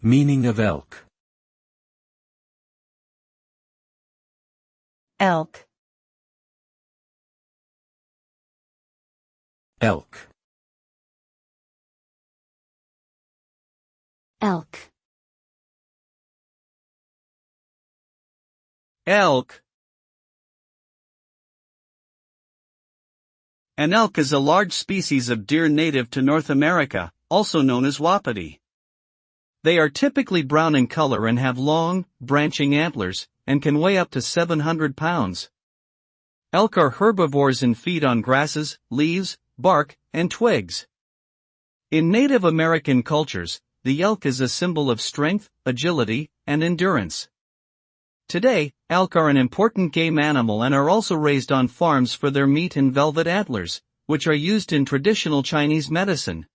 Meaning of elk. Elk. Elk. Elk. Elk. An elk is a large species of deer native to North America, also known as wapiti. They are typically brown in color and have long, branching antlers, and can weigh up to 700 pounds. Elk are herbivores and feed on grasses, leaves, bark, and twigs. In Native American cultures, the elk is a symbol of strength, agility, and endurance. Today, elk are an important game animal and are also raised on farms for their meat and velvet antlers, which are used in traditional Chinese medicine.